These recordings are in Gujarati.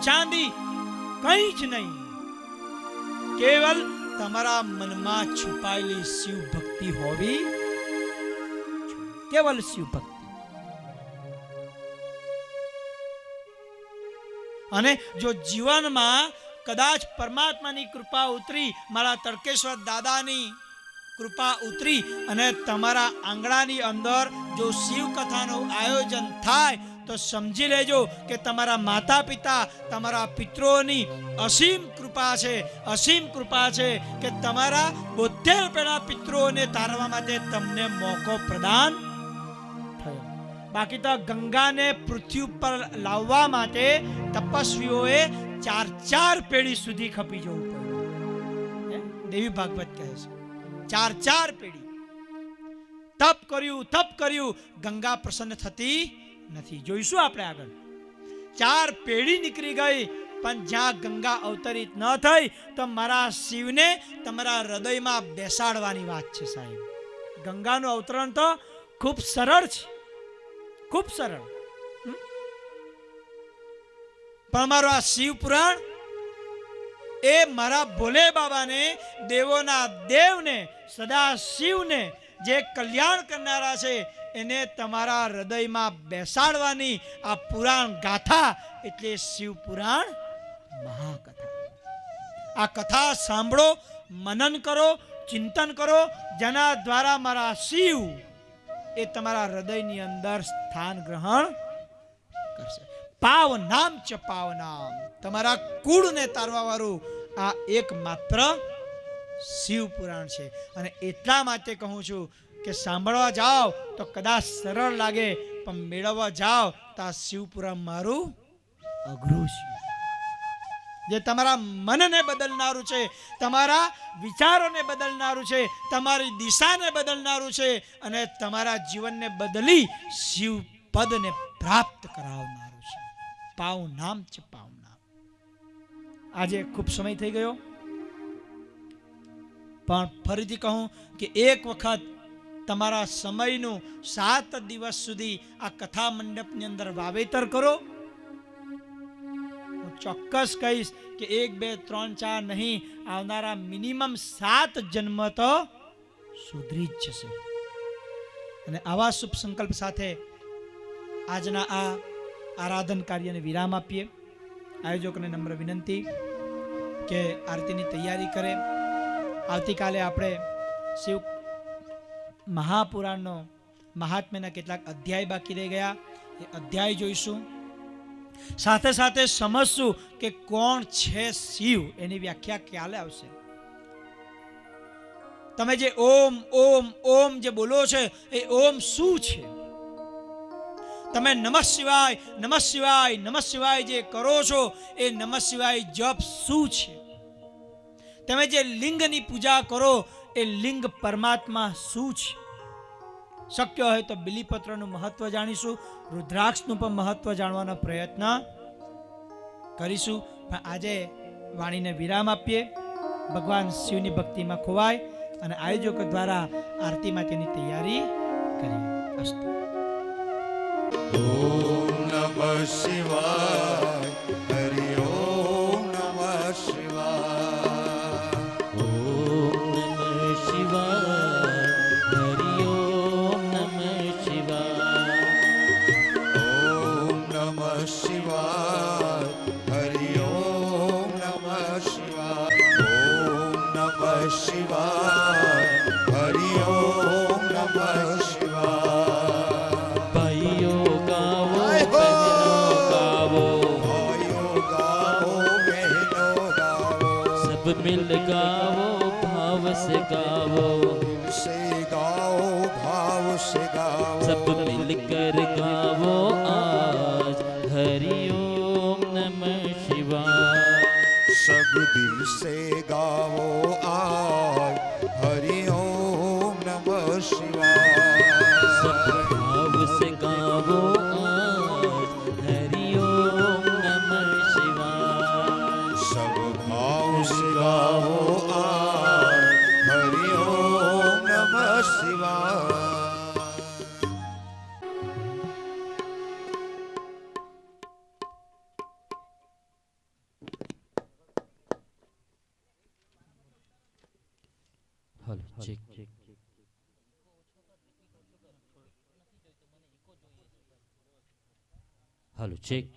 ચાંદી કંઈ જ નહીં, કેવલ તમારા મનમાં છુપાયેલી શિવ ભક્તિ હોવી, કેવલ શિવ ભક્તિ. અને જો જીવનમાં કદાચ પરમાત્માની કૃપા ઉતરી, મારા તડકેશ્વર દાદાની કૃપા ઉતરી અને તમારા આંગણાની અંદર જો શિવ કથાનું આયોજન થાય તો સમજી લેજો કે તમારા માતા પિતા, તમારા પિતૃઓની અસીમ કૃપા છે, અસીમ કૃપા છે કે તમારા 72 પેલા પિતૃઓને તારવા માટે તમને મોકો પ્રદાન થયો. બાકી તો ગંગાને પૃથ્વી ઉપર લાવવા માટે તપસ્વીઓએ 4 પેઢી સુધી ખપી જવું પડ્યું. દેવી ભાગવત કહે છે 4 પેઢી તપ કર્યું, ગંગા પ્રસન્ન થતી નથી. જોઈશું આપણે આગળ. 4 પેઢી નીકળી ગઈ, પણ જ્યાં ગંગા અવતરિત ન થઈ તો મારા શિવને તમારા હૃદયમાં બેસાડવાની વાત છે સાહેબ. ગંગાનું અવતરણ તો ખૂબ સરળ છે, ખૂબ સરળ. પણ મારો આ શિવ પુરાણ એ મારા ભોલે બાબાને, દેવોના દેવને, સદા શિવને જે કલ્યાણ કરનારા છે એને તમારા હૃદયમાં બેસાડવાની આ પુરાણ ગાથા એટલે શિવ પુરાણ મહાકથા. આ કથા સાંભળો, મનન કરો, ચિંતન કરો, જેના દ્વારા મારા શિવ એ તમારા હૃદયની અંદર સ્થાન ગ્રહણ કરશે. પાવનામ ચ પાવનામ, તમારા કુળને તારવા વાળું આ એકમાત્ર શિવ પુરાણ છે. અને એટલા માટે કહું છું કે સાંભળવા જાઓ તો કદાચ સરળ લાગે, પણ મેળવવા જાઓ તો આ શિવ પુરાણ મારું અઘરું છે, જે તમારા મનને બદલનારું છે, તમારા વિચારોને બદલનારું છે, તમારી દિશાને બદલનારું છે અને તમારા જીવનને બદલી શિવ પદને પ્રાપ્ત કરાવનારું છે. પાવ નામ છે, પાવ નામ. આજે ખૂબ સમય થઈ ગયો, પણ ફરીથી કહું કે એક વખત તમારા સમયનું 7 દિવસ સુધી આ કથા મંડપની અંદર વાવેતર કરો. હું ચોક્કસ કહીશ કે 1, 2, 3, 4 નહીં, આવનારા મિનિમમ 7 જન્મ તો સુધરી જ જશે. અને આવા શુભ સંકલ્પ સાથે આજના આ આરાધન કાર્યને વિરામ આપીએ. આયોજકોને નમ્ર વિનંતી કે આરતીની તૈયારી કરે. આવતીકાલે આપણે શિવ મહાપુરાણનો મહાત્મ્યના કેટલાક અધ્યાય બાકી રહી ગયા, એ અધ્યાય જોઈશું. સાથે સાથે સમજશું કે કોણ છે શિવ, એની વ્યાખ્યા ક્યારે આવશે. તમે જે ઓમ ઓમ ઓમ જે બોલો છે એ ઓમ શું છે? તમે નમઃ શિવાય નમઃ શિવાય નમઃ શિવાય જે કરો છો એ નમઃ શિવાય જપ શું છે? તમે જે લિંગની પૂજા કરો એ લિંગ પરમાત્મા શું છે? શક્ય હોય તો બિલીપત્રનું મહત્વ જાણીશું, રુદ્રાક્ષનું પણ મહત્વ જાણવાનો પ્રયત્ન કરીશું. પણ આજે વાણીને વિરામ આપીએ, ભગવાન શિવની ભક્તિમાં ખોવાય અને આયોજકો દ્વારા આરતી માટેની તૈયારી કરીએ. અસ્તુ. ઓમ નમઃ શિવાય, હરિ ઓમ નમઃ શિવાય. ઓમ નમઃ શિવાય, હરિ ઓમ નમઃ શિવાય. ઓમ નમઃ શિવાય, હરિ ઓમ નમઃ શિવાય. ઓમ નમઃ શિવાય, હરિ ઓમ નમઃ શિવાય. ભાઈઓ ગાવો, બહેનો ગાવો, બહેનો ગાવો, सब मिल गावो, भाव से गावो, से गाओ, भाव से गाओ. सब मिलकर गावो आज हरि ओम नमः शिवाय. सब दिल से गाओ आज हरि ओम नमः शिवाय. सब भाव से गावो आज हरि ओम नमः शिवाय. सब भाव से गाओ आज हरि ओम नमः शिवाय. હાલો ચેક હાલો ચેક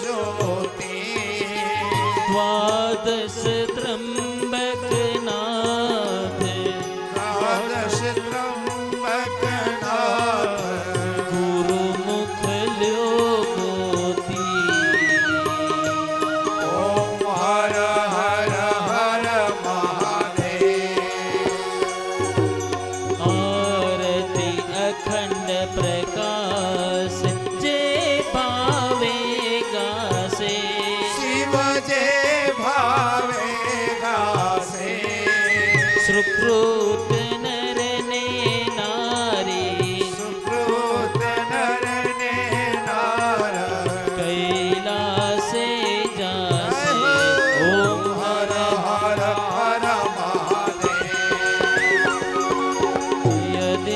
ज्योति द्वादश त्र्यंबकनाथ द्वादश त्र्यंबकनाथ गुरुमुख ल्यो मोती ओम हर हर हर महादेव आरती अखंड प्रकाश जे पावेगा से शिव जे भावेगा से सुकृत नर ने नारी सुकृत नर ने नार कैलासे जासे ओम हर हर हर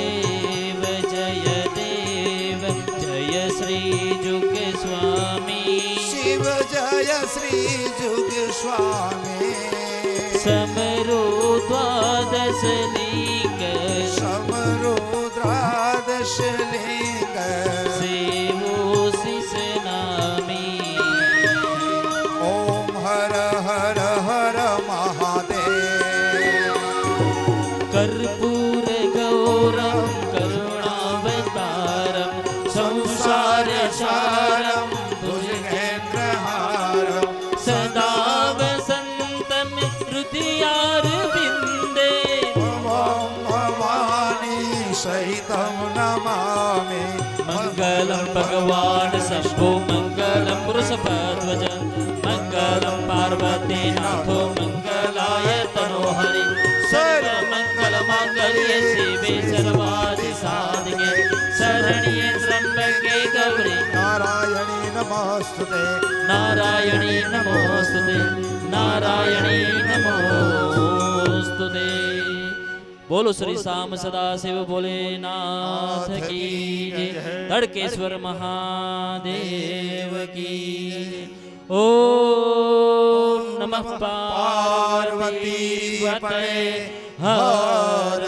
महादेव जय देव जय श्री जुग स्वामी शिव जय श्री जुग स्वामी समरो द्वादश लिंग समरुद्रादश लिंग सेवो शिष नामी ओम हर हर हर महादेव कर्पूर गौरम करुणावतारम संसार सारम भुजगेन्द्रहारम सदा वसंतम हृदयारविंदे ओम भवानी सहितं नमामि मंगलम भगवान शंभो मंगलम वृषभध्वज मंगलम पार्वती नाथो मंगलाय तनोहरि सर्व मंगल मांगल्ये शिवे सर्वादि साधिके शरण्ये त्र्यंबके गौरी नारायणी नमोस्तुते नारायणी नमोस्तुते नारायणी नमोस्तुते बोलो श्री श्याम सदा शिव भोलेनाथ की जय तड़केश्वर महादेव की ओम नमः पार्वती पते हर